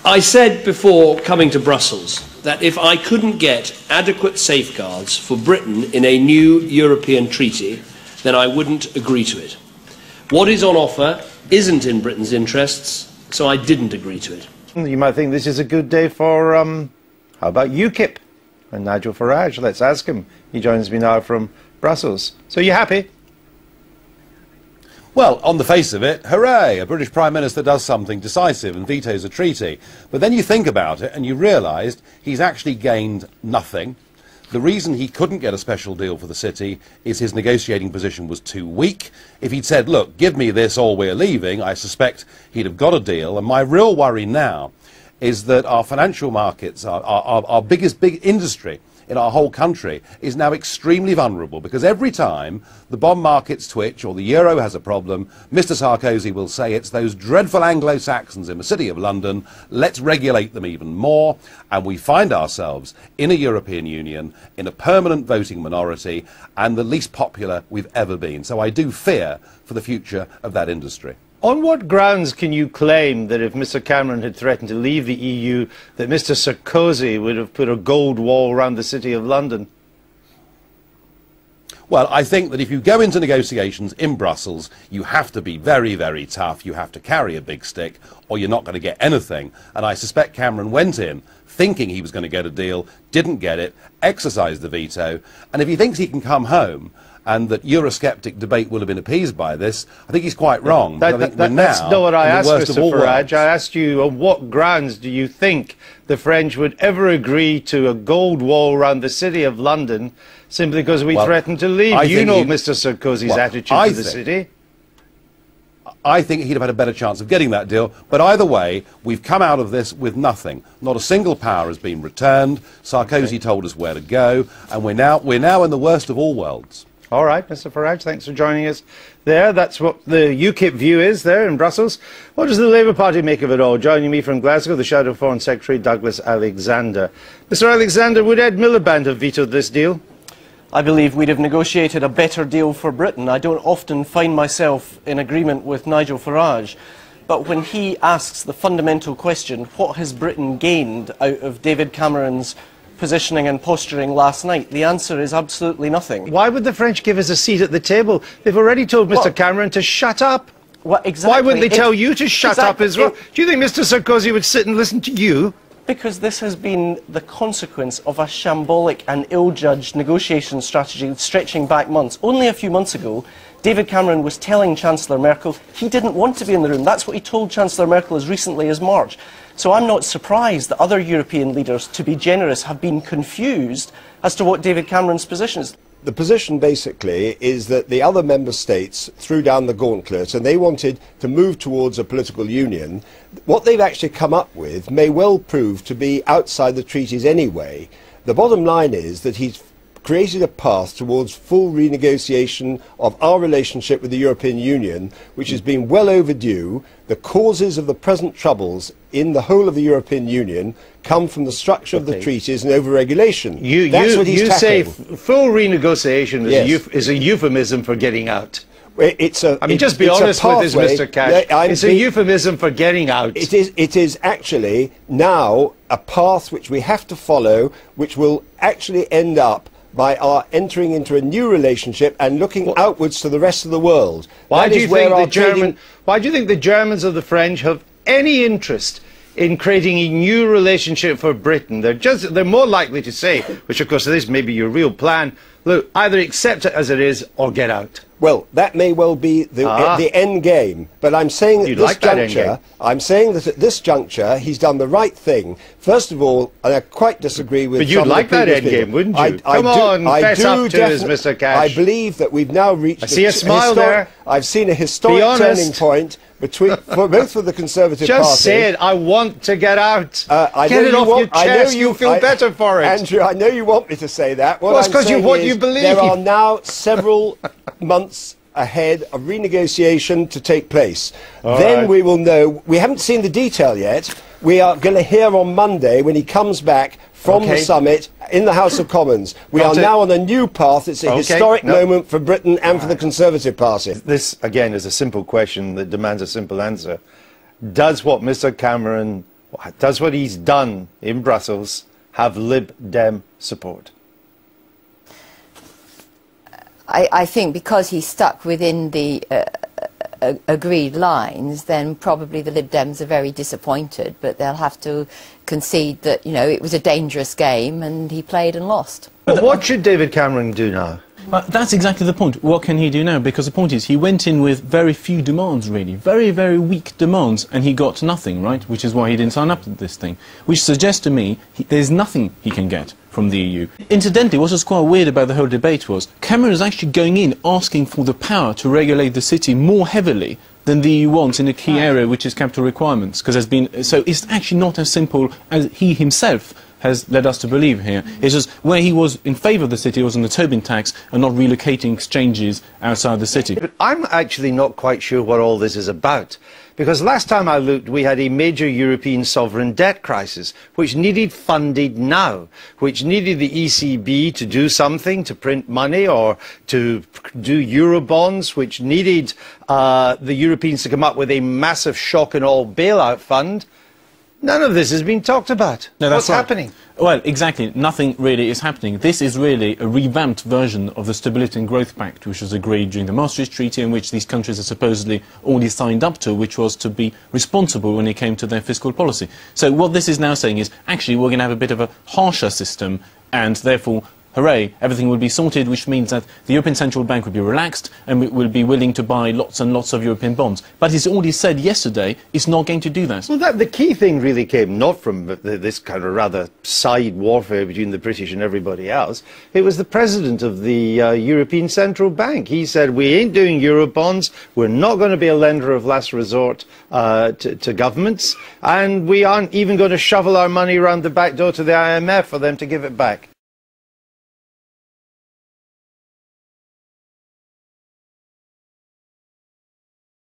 I said before coming to Brussels that if I couldn't get adequate safeguards for Britain in a new European treaty, then I wouldn't agree to it. What is on offer isn't in Britain's interests, so I didn't agree to it. You might think this is a good day for, how about UKIP and Nigel Farage? Let's ask him. He joins me now from Brussels. So you happy? Well, on the face of it, hooray, a British Prime Minister does something decisive and vetoes a treaty. But then you think about it and you realise he's actually gained nothing. The reason he couldn't get a special deal for the city is his negotiating position was too weak. If he'd said, look, give me this or we're leaving, I suspect he'd have got a deal. And my real worry now is that our financial markets, our biggest big industry in our whole country, is now extremely vulnerable, because every time the bond markets twitch or the euro has a problem, Mr. Sarkozy will say it's those dreadful Anglo-Saxons in the City of London, let's regulate them even more, and we find ourselves in a European Union in a permanent voting minority and the least popular we've ever been. So I do fear for the future of that industry. On what grounds can you claim that if Mr. Cameron had threatened to leave the EU, that Mr. Sarkozy would have put a gold wall around the City of London? Well, I think that if you go into negotiations in Brussels, you have to be very, very tough. You have to carry a big stick, or you're not going to get anything. And I suspect Cameron went in thinking he was going to get a deal, didn't get it, exercised the veto. And if he thinks he can come home and that Eurosceptic debate will have been appeased by this, I think he's quite wrong. That's not what I asked, Mr. Farage. I asked you, on what grounds do you think the French would ever agree to a gold wall around the City of London simply because we threatened to leave? You know Mr. Sarkozy's attitude to the city. I think he'd have had a better chance of getting that deal. But either way, we've come out of this with nothing. Not a single power has been returned. Sarkozy told us where to go, and we're now in the worst of all worlds. All right, Mr. Farage, thanks for joining us there. That's what the UKIP view is there in Brussels. What does the Labour Party make of it all? Joining me from Glasgow, the Shadow Foreign Secretary, Douglas Alexander. Mr. Alexander, would Ed Miliband have vetoed this deal? I believe we'd have negotiated a better deal for Britain. I don't often find myself in agreement with Nigel Farage, but when he asks the fundamental question, what has Britain gained out of David Cameron's positioning and posturing last night, the answer is absolutely nothing. Why would the French give us a seat at the table? They've already told Mr. Cameron to shut up. Well, exactly. Why wouldn't they tell you to shut up as well? Do you think Mr. Sarkozy would sit and listen to you? Because this has been the consequence of a shambolic and ill-judged negotiation strategy stretching back months. Only a few months ago, David Cameron was telling Chancellor Merkel he didn't want to be in the room. That's what he told Chancellor Merkel as recently as March. So I'm not surprised that other European leaders, to be generous, have been confused as to what David Cameron's position is. The position basically is that the other member states threw down the gauntlet and they wanted to move towards a political union. What they've actually come up with may well prove to be outside the treaties anyway. The bottom line is that he's created a path towards full renegotiation of our relationship with the European Union, which has been well overdue. The causes of the present troubles in the whole of the European Union come from the structure of the treaties and over-regulation. That's what he's tackling. Say full renegotiation is a euphemism for getting out. I mean, just be honest with us, Mr. Cash. It's a euphemism for getting out. It is actually now a path which we have to follow, which will actually end up by our entering into a new relationship and looking outwards to the rest of the world. Why do you think the Germans or the French have any interest in creating a new relationship for Britain? They're more likely to say, which of course this may be your real plan, look, either accept it as it is or get out. Well, that may well be the end game, but I'm saying at this juncture, he's done the right thing. First of all, and I quite disagree with. But you'd like that end game, wouldn't you? Come on, fess up to us, Mr. Cash. I believe that we've now reached. I see a smile there. I've seen a historic turning point both for the Conservative Party. Just say it. I want to get out. Get it off your chest. You'll feel better for it. Andrew, I know you want me to say that. Well, it's because what you believe. There are now several months ahead of renegotiation to take place. Then we will know. We haven't seen the detail yet. We are going to hear on Monday when he comes back from the summit in the House of Commons. We are now on a new path. It's a historic moment for Britain and for the Conservative Party. This, again, is a simple question that demands a simple answer. Does what Mr. Cameron does what he's done in Brussels have Lib Dem support? I think because he's stuck within the agreed lines, then probably the Lib Dems are very disappointed, but they'll have to concede that, you know, it was a dangerous game and he played and lost. But what should David Cameron do now? That's exactly the point. What can he do now? Because the point is, he went in with very few demands, really. Very, very weak demands, and he got nothing, right? Which is why he didn't sign up to this thing. Which suggests to me there's nothing he can get from the EU. Incidentally, what was quite weird about the whole debate was Cameron is actually going in asking for the power to regulate the city more heavily than the EU wants in a key area, which is capital requirements. Because so it's actually not as simple as he himself has led us to believe here. It's just where he was in favour of the city was on the Tobin tax and not relocating exchanges outside the city. But I'm actually not quite sure what all this is about. Because last time I looked, we had a major European sovereign debt crisis, which needed funded now, which needed the ECB to do something, to print money or to do Eurobonds, which needed the Europeans to come up with a massive shock and all bailout fund. None of this has been talked about. No, that's What's happening? Well, exactly. Nothing really is happening. This is really a revamped version of the Stability and Growth Pact, which was agreed during the Maastricht Treaty, in which these countries are supposedly already signed up to, which was to be responsible when it came to their fiscal policy. So what this is now saying is, actually, we're going to have a bit of a harsher system, and therefore, hooray, everything will be sorted, which means that the European Central Bank will be relaxed and will be willing to buy lots and lots of European bonds. But it's already said yesterday it's not going to do that. Well, the key thing really came not from this kind of rather side warfare between the British and everybody else. It was the president of the European Central Bank. He said, we ain't doing Eurobonds, we're not going to be a lender of last resort to governments, and we aren't even going to shovel our money around the back door to the IMF for them to give it back.